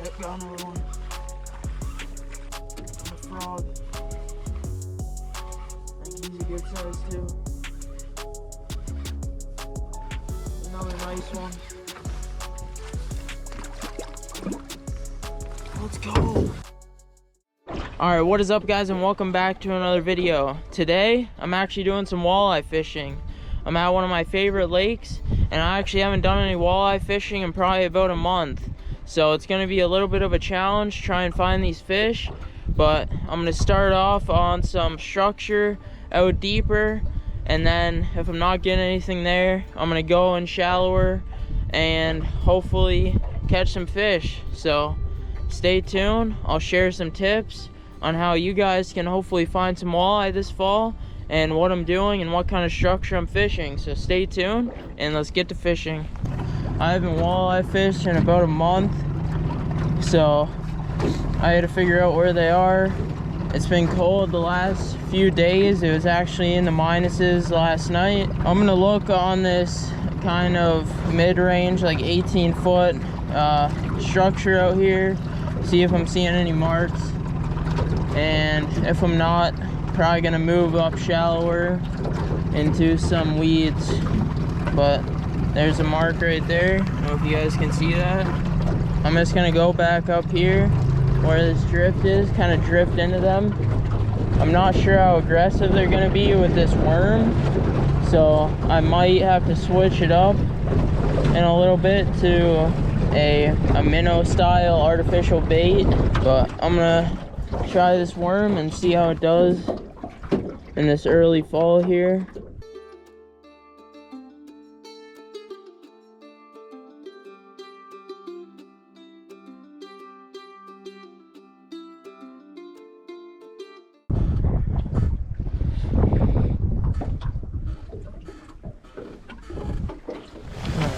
Yep, got another one. Got a frog. I think he's a good size too. Another nice one. Let's go. Alright, what is up guys, and welcome back to another video. Today, I'm actually doing some walleye fishing. I'm at one of my favorite lakes, and I actually haven't done any walleye fishing in probably about a month. So it's going to be a little bit of a challenge, try and find these fish. But I'm going to start off on some structure out deeper, and then if I'm not getting anything there, I'm going to go in shallower and hopefully catch some fish. So stay tuned. I'll share some tips on how you guys can hopefully find some walleye this fall, and what I'm doing and what kind of structure I'm fishing. So stay tuned and let's get to fishing. I haven't walleye fished in about a month, so I had to figure out where they are. It's been cold the last few days. It was actually in the minuses last night. I'm gonna look on this kind of mid-range, like 18-foot structure out here, see if I'm seeing any marks, and if I'm not, probably gonna move up shallower into some weeds. But there's a mark right there. I don't know if you guys can see that. I'm just gonna go back up here where this drift is, kind of drift into them. I'm not sure how aggressive they're gonna be with this worm, so I might have to switch it up in a little bit to a minnow style artificial bait. But I'm gonna try this worm and see how it does in this early fall here.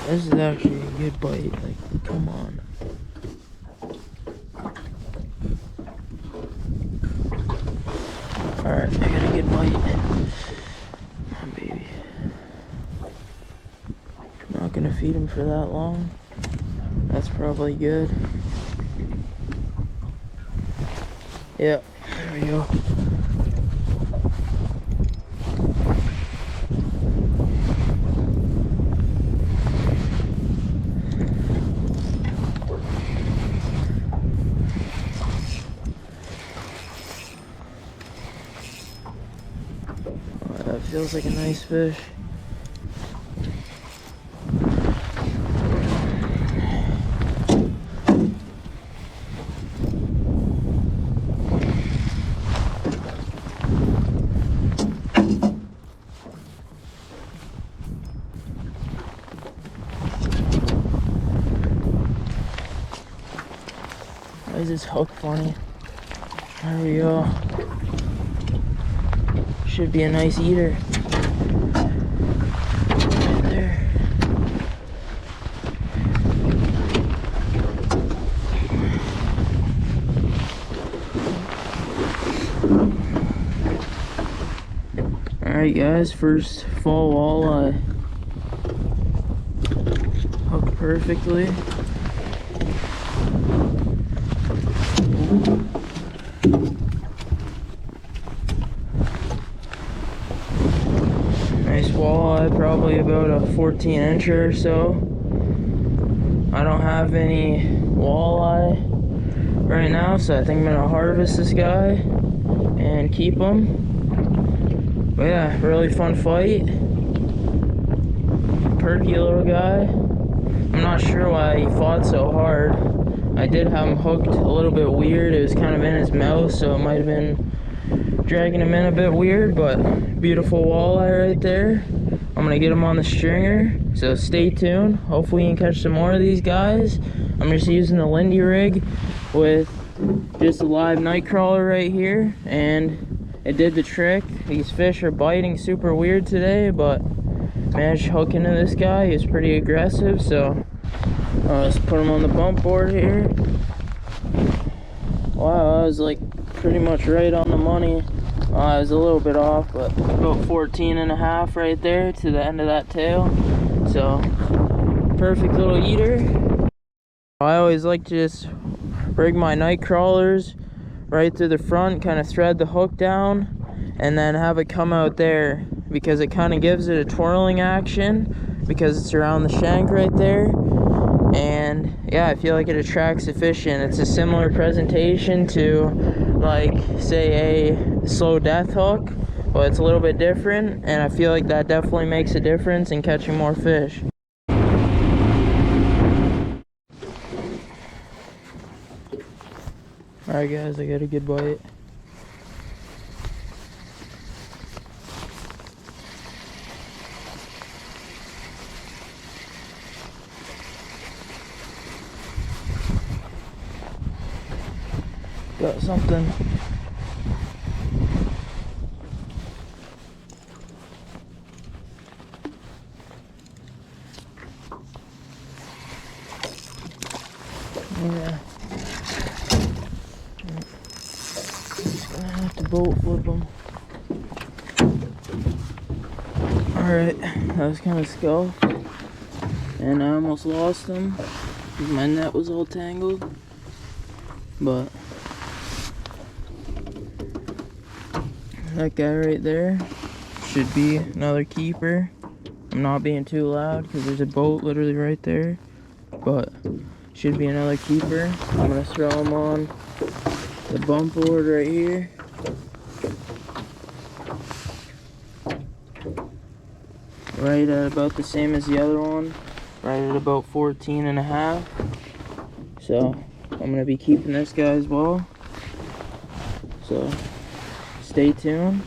This is actually a good bite, like, come on. Alright, I got a good bite. Come on, baby. I'm not gonna feed him for that long. That's probably good. Yeah, there we go. That feels like a nice fish. Why is this hook funny? There we go. Should be a nice eater. Right there. Alright guys, first fall walleye. Hooked perfectly. Nice walleye, probably about a 14-incher or so. I don't have any walleye right now, so I think I'm gonna harvest this guy and keep him. But yeah, really fun fight. Perky little guy. I'm not sure why he fought so hard. I did have him hooked a little bit weird. It was kind of in his mouth, so it might have been dragging him in a bit weird, but beautiful walleye right there. I'm gonna get him on the stringer, so stay tuned. Hopefully you can catch some more of these guys. I'm just using the Lindy rig with just a live night crawler right here, and it did the trick. These fish are biting super weird today, but managed to hook into this guy. He's pretty aggressive, so let's put him on the bump board here. Wow, I was like pretty much right on the money. I was a little bit off, but about 14.5 right there to the end of that tail. So perfect little eater. I always like to just rig my night crawlers right through the front, kind of thread the hook down, and then have it come out there, because it kind of gives it a twirling action because it's around the shank right there. And yeah, I feel like it attracts the fish in. It's a similar presentation to, like, say, a slow death hook, but it's a little bit different, and I feel like that definitely makes a difference in catching more fish. Alright guys, I got a good bite. Got something. Yeah. Just gonna have to boat flip them. Alright, that was kind of scuffed. And I almost lost them because my net was all tangled. But that guy right there should be another keeper. I'm not being too loud because there's a boat literally right there, but should be another keeper. I'm gonna throw him on the bump board right here. Right at about the same as the other one, right at about 14.5. So I'm gonna be keeping this guy as well. So stay tuned.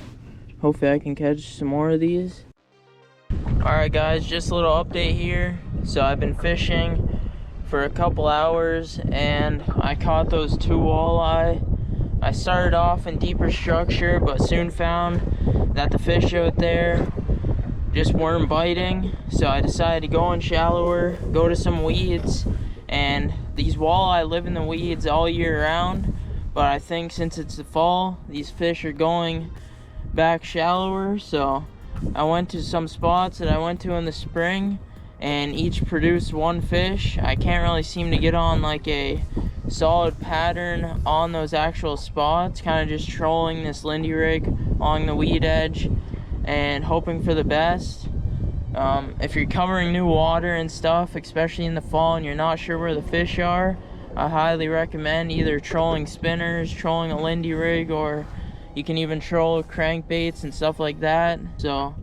Hopefully I can catch some more of these. Alright guys, just a little update here. So I've been fishing for a couple hours and I caught those 2 walleye. I started off in deeper structure, but soon found that the fish out there just weren't biting. So I decided to go in shallower, go to some weeds, and these walleye live in the weeds all year round. But I think since it's the fall, these fish are going back shallower. So I went to some spots that I went to in the spring, and each produced 1 fish. I can't really seem to get on like a solid pattern on those actual spots, kind of just trolling this lindy rig along the weed edge and hoping for the best. If you're covering new water and stuff, especially in the fall, and you're not sure where the fish are, I highly recommend either trolling spinners, trolling a lindy rig, or you can even troll crankbaits and stuff like that. So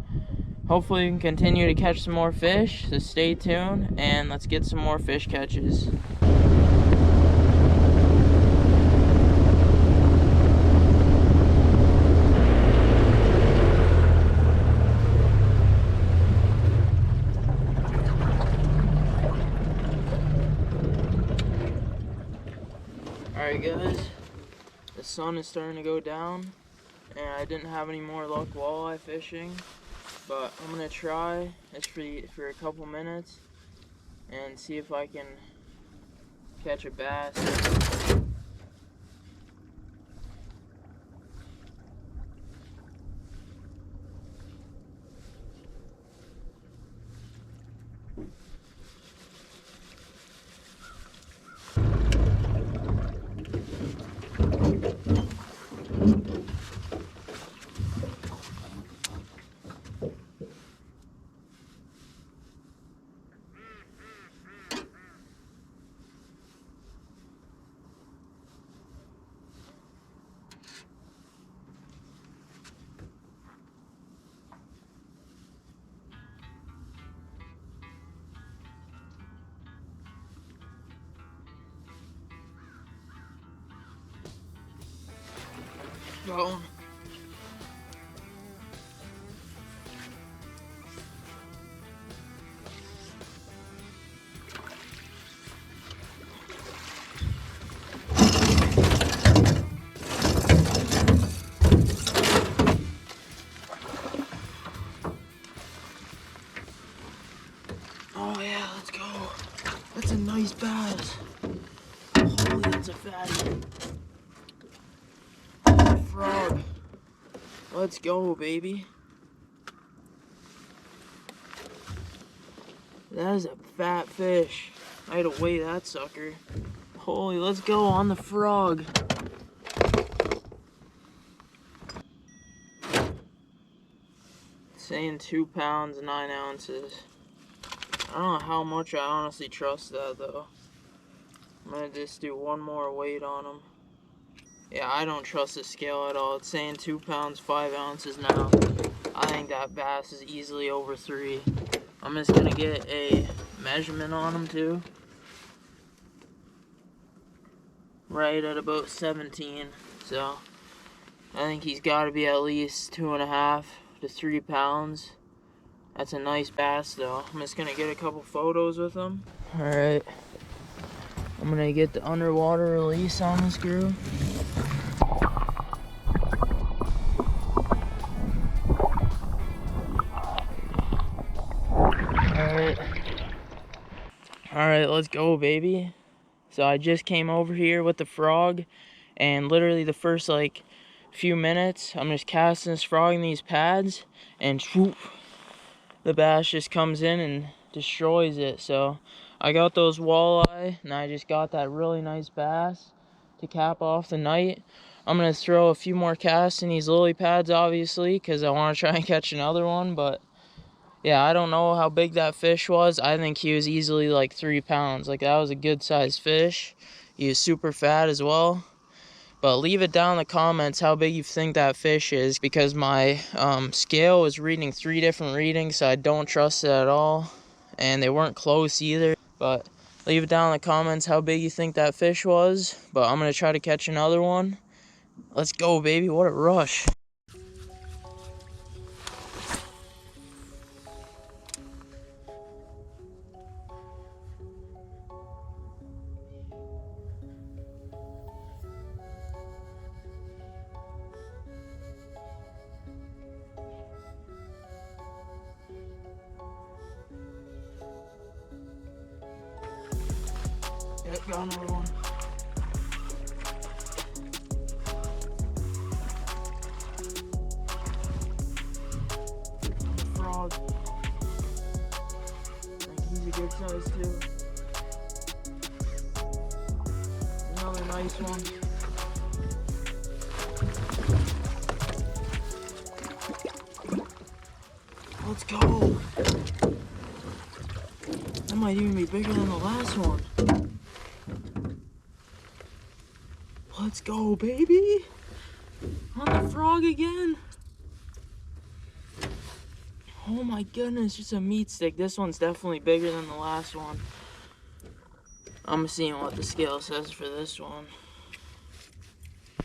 hopefully we can continue to catch some more fish, so stay tuned and let's get some more fish catches. Alright guys, the sun is starting to go down and I didn't have any more luck walleye fishing, but I'm gonna try this for a couple minutes and see if I can catch a bass. Bone. Oh yeah, let's go. That's a nice bass. Holy, that's a fatty. Frog. Let's go, baby. That is a fat fish. I had to weigh that sucker. Holy, let's go on the frog. Saying 2 pounds, 9 ounces. I don't know how much I honestly trust that though. I'm gonna just do one more weight on him. Yeah, I don't trust the scale at all. It's saying 2 pounds, 5 ounces now. I think that bass is easily over 3. I'm just gonna get a measurement on him too. Right at about 17. So I think he's gotta be at least 2.5 to 3 pounds. That's a nice bass though. I'm just gonna get a couple photos with him. Alright. I'm gonna get the underwater release on the screw. Alright, let's go, baby. So I just came over here with the frog, and literally the first like few minutes, I'm just casting this frog in these pads, and swoop, the bass just comes in and destroys it. So I got those walleye, and I just got that really nice bass to cap off the night. I'm gonna throw a few more casts in these lily pads, obviously, because I want to try and catch another one. But yeah, I don't know how big that fish was. I think he was easily like 3 pounds. Like, that was a good sized fish. He was super fat as well. But leave it down in the comments how big you think that fish is, because my scale was reading 3 different readings, so I don't trust it at all. And they weren't close either. But leave it down in the comments how big you think that fish was. But I'm going to try to catch another one. Let's go, baby. What a rush. Yep, got another one. Frog. I think he's a good size too. Another nice one. Let's go. That might even be bigger than the last one. Let's go, baby. On the frog again. Oh my goodness, just a meat stick. This one's definitely bigger than the last one. I'm seeing what the scale says for this one.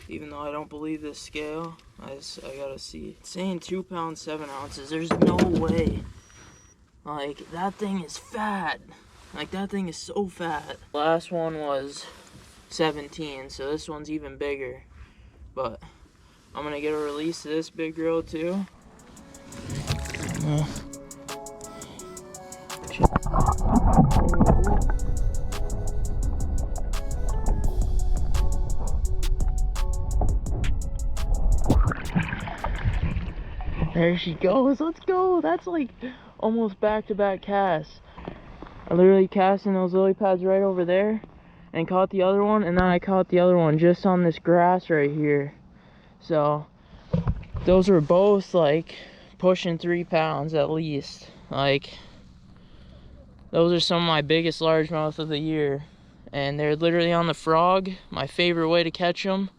Even though I don't believe this scale, I gotta see. It's saying 2 pounds, 7 ounces. There's no way. Like, that thing is fat. Like, that thing is so fat. Last one was 17, so this one's even bigger. But I'm gonna get a release of this big girl too. There she goes. Let's go. That's like almost back-to-back casts. I literally cast in those lily pads right over there and caught the other one, and then I caught the other one just on this grass right here. So those were both like pushing 3 pounds at least. Like, those are some of my biggest largemouth of the year, and they're literally on the frog, my favorite way to catch them.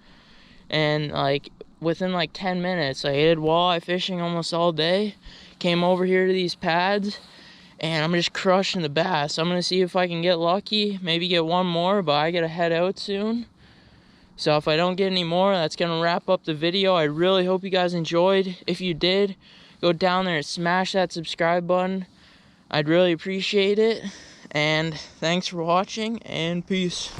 And like within like 10 minutes, I did walleye fishing almost all day, came over here to these pads, and I'm just crushing the bass. I'm gonna see if I can get lucky, maybe get one more, but I gotta head out soon. So if I don't get any more, that's gonna wrap up the video. I really hope you guys enjoyed. If you did, go down there and smash that subscribe button. I'd really appreciate it. And thanks for watching, and peace.